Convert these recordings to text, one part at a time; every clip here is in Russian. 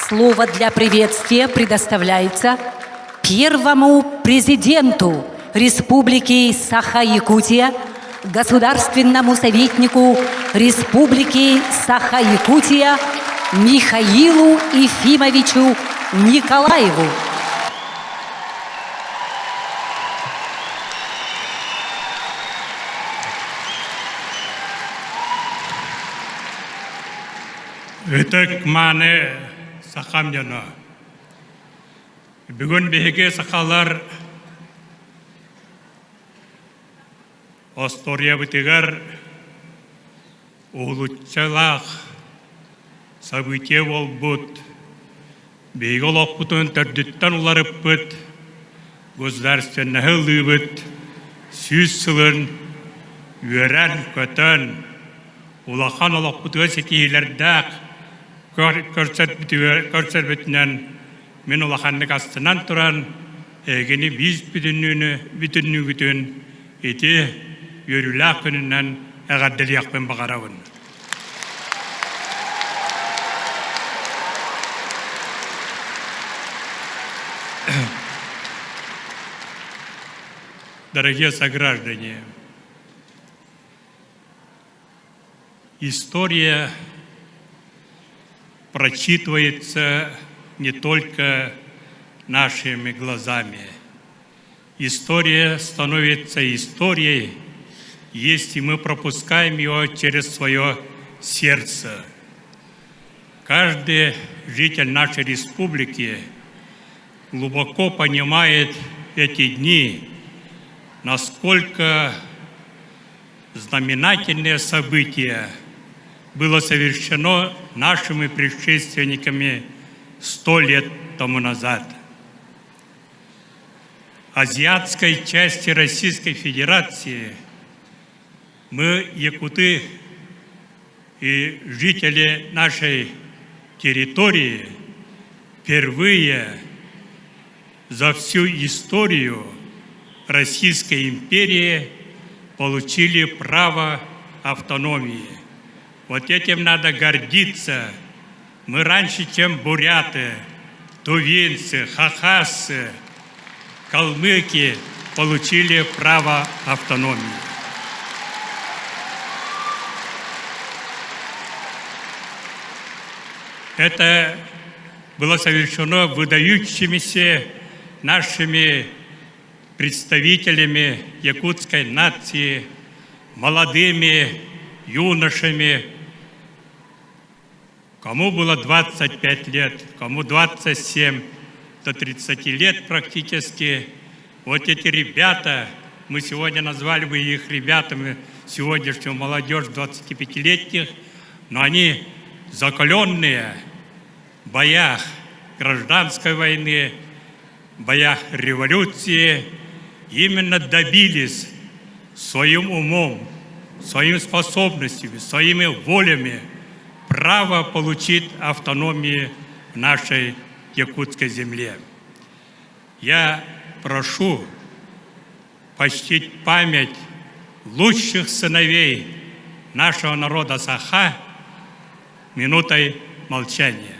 Слово для приветствия предоставляется первому президенту Республики Саха-Якутия, государственному советнику Республики Саха-Якутия Михаилу Ефимовичу Николаеву. Өтөк маны сақам жана. Бүгін беге сақалар Остория бітігер ұлытчалақ события бол бұд. Беге олақ бұтын түрдіттен оларып бұд. Государственного лыбыд. Сүз сылын, үйерен көтін. Улахан олақ бұтыға секейлердәк. Көрсет бітінен мен олақанлық астынан тұран, әгені біз бүтінні күтін еті өрілі күнінен әғадділі яқпен бағарауын. Дорогие сограждане, история прочитывается не только нашими глазами. История становится историей, если мы пропускаем ее через свое сердце. Каждый житель нашей республики глубоко понимает эти дни, насколько знаменательное событие было совершено нашими предшественниками 100 лет тому назад. Азиатской части Российской Федерации мы, якуты и жители нашей территории, впервые за всю историю Российской империи получили право автономии. Вот этим надо гордиться. Мы раньше, чем буряты, тувинцы, хахасы, калмыки получили право автономии. Это было совершено выдающимися нашими представителями якутской нации, молодыми юношами, кому было 25 лет, кому 27, до 30 лет практически. Вот эти ребята, мы сегодня назвали бы их ребятами, сегодняшнюю молодежь 25-летних, но они закаленные в боях гражданской войны, в боях революции, именно добились своим умом, своими способностями, своими волями право получить автономию в нашей якутской земле. Я прошу почтить память лучших сыновей нашего народа Саха минутой молчания.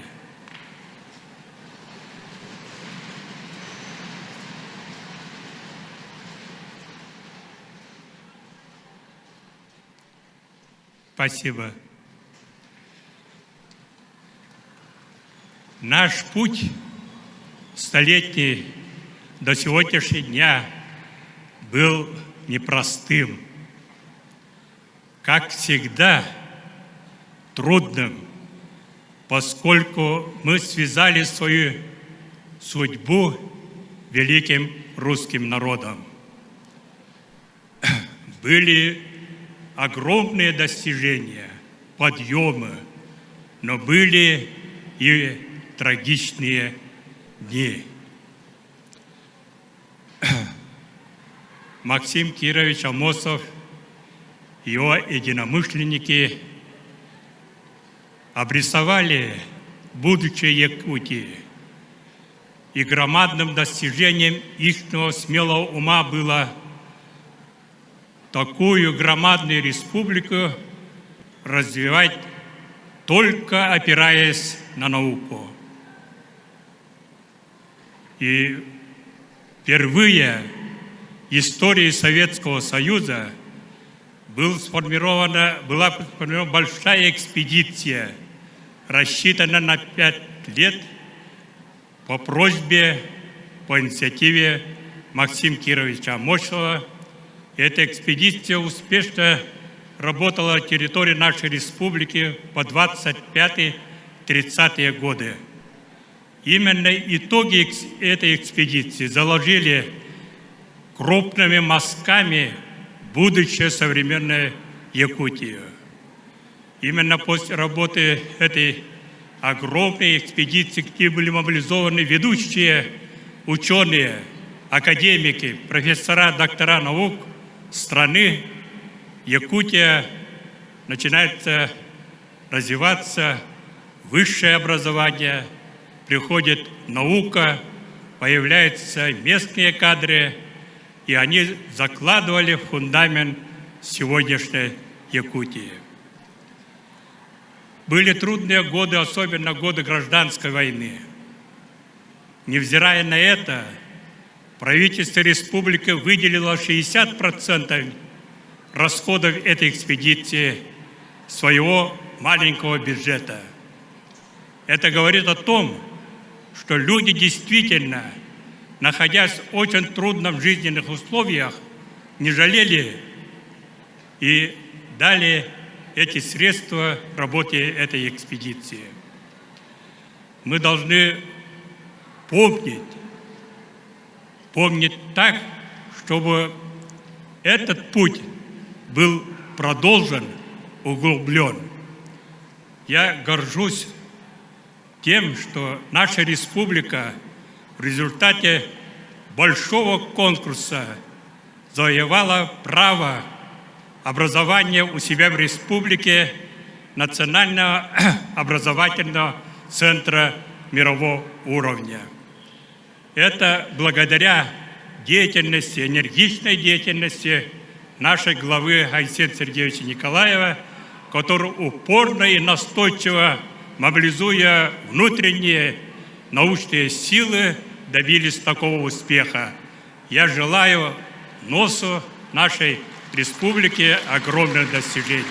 Спасибо. Наш путь столетний до сегодняшнего дня был непростым, как всегда трудным, поскольку мы связали свою судьбу великим русским народом. Были огромные достижения, подъемы, но были и трагичные дни. Максим Кирович Амосов, его единомышленники обрисовали будущее Якутии. И громадным достижением их смелого ума было такую громадную республику развивать только опираясь на науку. И впервые в истории Советского Союза была сформирована большая экспедиция, рассчитанная на 5 лет по просьбе, по инициативе Максима Кировича Амосова. Эта экспедиция успешно работала на территории нашей республики по 25-30-е годы. Именно итоги этой экспедиции заложили крупными мазками будущее современной Якутии. Именно после работы этой огромной экспедиции, где были мобилизованы ведущие ученые, академики, профессора, доктора наук страны, Якутия начинает развиваться, высшее образование, приходит наука, появляются местные кадры, и они закладывали фундамент сегодняшней Якутии. Были трудные годы, особенно годы гражданской войны. Невзирая на это, правительство республики выделило 60% расходов этой экспедиции своего маленького бюджета. Это говорит о том, что люди действительно, находясь в очень трудных жизненных условиях, не жалели и дали эти средства работе этой экспедиции. Мы должны помнить так, чтобы этот путь был продолжен, углублен. Я горжусь тем, что наша республика в результате большого конкурса завоевала право образования у себя в республике Национального образовательного центра мирового уровня. Это благодаря деятельности, энергичной деятельности нашей главы Айсена Сергеевича Николаева, который упорно и настойчиво, мобилизуя внутренние научные силы, добились такого успеха. Я желаю НОСу нашей республики огромных достижений.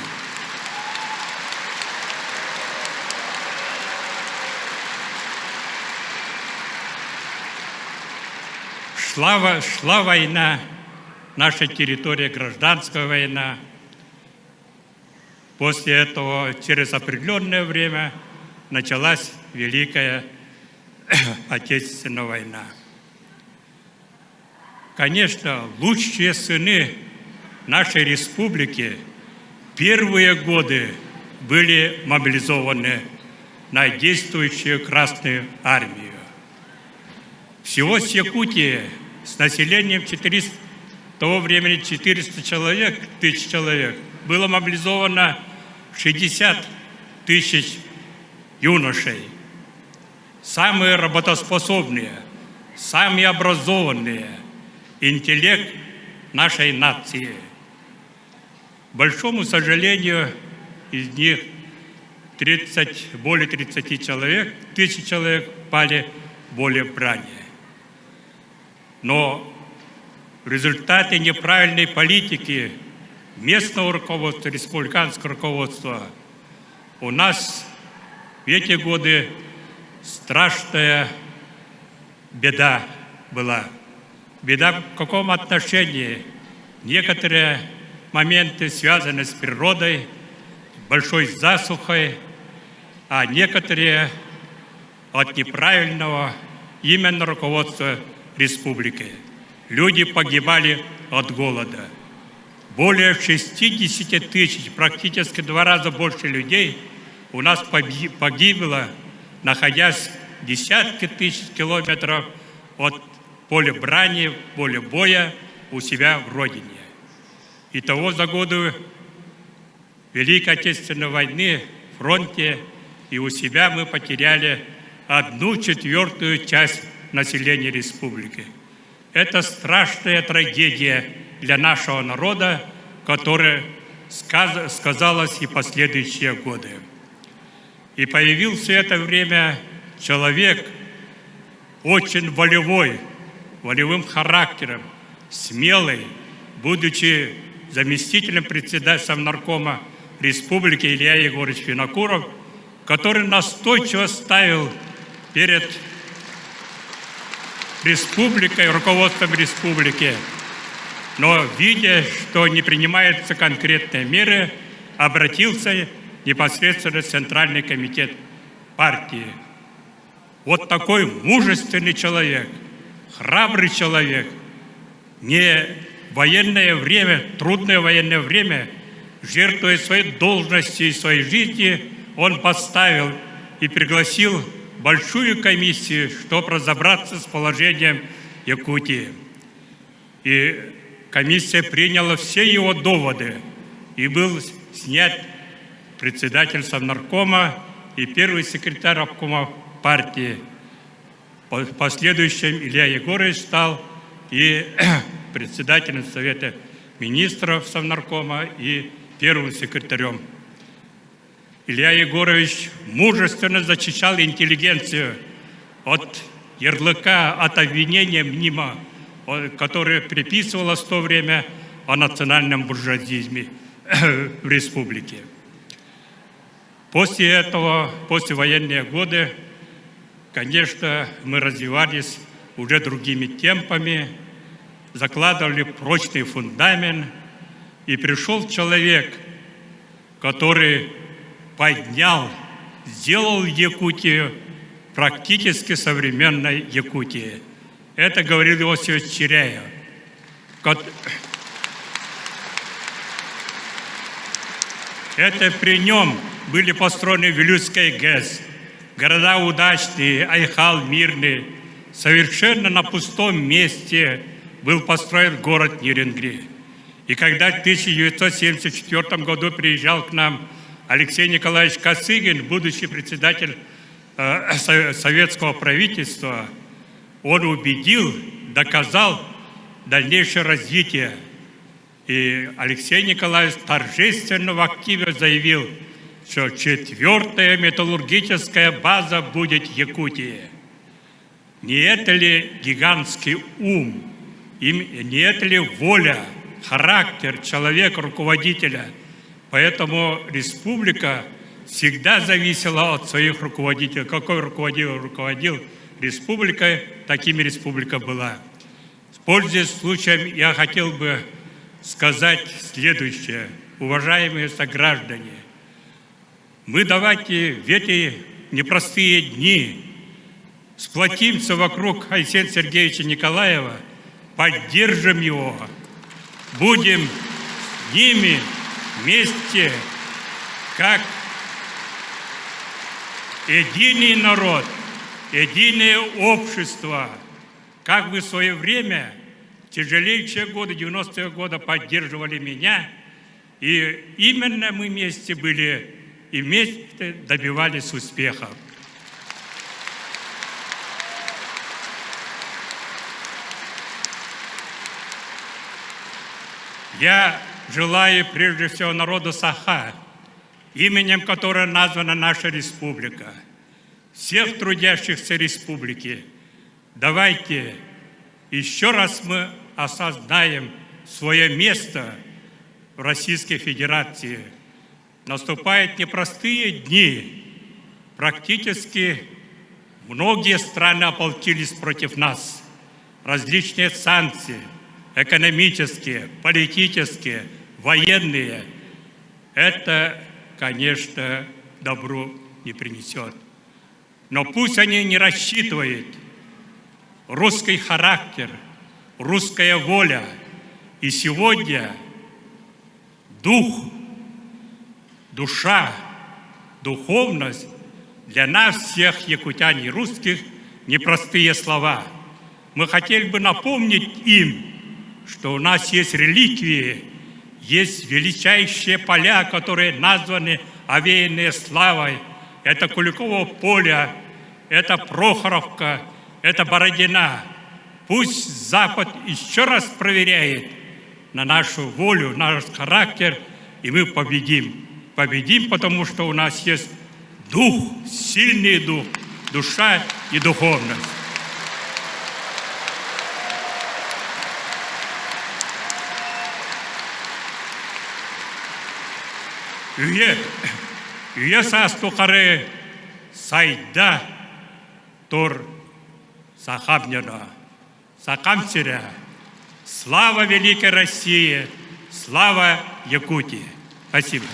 Шла война, наша территория, гражданская война. После этого, через определенное время, началась Великая Отечественная война. Конечно, лучшие сыны нашей республики первые годы были мобилизованы на действующую Красную армию. Всего с Якутии с населением того времени 400 тысяч человек было мобилизовано 60 тысяч юношей. Самые работоспособные, самые образованные, интеллект нашей нации. К большому сожалению, из них более 30 тысяч человек пали в поле брани. Но в результате неправильной политики местного руководства, республиканского руководства у нас в эти годы страшная беда была. Беда в каком отношении? Некоторые моменты связаны с природой, большой засухой, а некоторые от неправильного именно руководства республики. Люди погибали от голода. Более 60 тысяч, практически 2 раза больше людей у нас погибло, находясь десятки тысяч километров от поля брани, поля боя у себя в родине. Итого за годы Великой Отечественной войны в фронте и у себя мы потеряли 1/4 часть населения республики. Это страшная трагедия для нашего народа, которая сказалась и последующие годы. И появился в это время человек, очень волевой, волевым характером, смелый, будучи заместителем председателя Совнаркома Республики Илья Егорович Винокуров, который настойчиво ставил перед республикой, руководством республики, но, видя, что не принимаются конкретные меры, обратился непосредственно в Центральный комитет партии. Вот такой мужественный человек, храбрый человек, не в военное время, трудное военное время, жертвуя своей должностью и своей жизнью, он поставил и пригласил большую комиссию, чтобы разобраться с положением Якутии. И комиссия приняла все его доводы, и был снят председатель Совнаркома и первый секретарь обкома партии. В последующем Илья Егорович стал и председателем Совета министров Совнаркома, и первым секретарем. Илья Егорович мужественно защищал интеллигенцию от ярлыка, от обвинения мимо, которое приписывалось в то время о национальном буржуазизме в республике. После этого, после военные годы, конечно, мы развивались уже другими темпами, закладывали прочный фундамент, и пришел человек, который поднял, сделал Якутию практически современной Якутией. Это говорил Иосиф Чиряев. Это при нем были построены Вилюйская ГЭС, города удачные, Айхал мирный. Совершенно на пустом месте был построен город Нерюнгри. И когда в 1974 году приезжал к нам Алексей Николаевич Косыгин, будущий председатель советского правительства, он убедил, доказал дальнейшее развитие. И Алексей Николаевич торжественно в активе заявил, что 4-я металлургическая база будет в Якутии. Не это ли гигантский ум, не это ли воля, характер человека, руководителя? Поэтому республика всегда зависела от своих руководителей. Какой руководил республикой, такими республика была. Пользуясь случаем, я хотел бы сказать следующее. Уважаемые сограждане, мы давайте в эти непростые дни сплотимся вокруг Айсена Сергеевича Николаева, поддержим его, будем с ними вместе, как единый народ, единое общество, как вы в свое время, тяжелейшие годы, 90-е годы, поддерживали меня, и именно мы вместе были и вместе добивались успехов. Я желаю прежде всего народу Саха, именем которого названа наша республика, всех трудящихся республики. Давайте еще раз мы осознаем свое место в Российской Федерации. Наступают непростые дни. Практически многие страны ополчились против нас. Различные санкции, экономические, политические, военные. Это, конечно, добру не принесет. Но пусть они не рассчитывают. Русский характер, русская воля. И сегодня дух, душа, духовность для нас всех, якутян и русских, непростые слова. Мы хотели бы напомнить им, что у нас есть реликвии, есть величайшие поля, которые названы, овеянные славой. Это Куликово поле, это Прохоровка, это Бородина. Пусть Запад еще раз проверяет на нашу волю, наш характер, и мы победим. Победим, потому что у нас есть дух, сильный дух, душа и духовность. Үйе састухары сайда тур сахабнена, сахамсиря. Слава Великой России! Слава Якутии! Спасибо.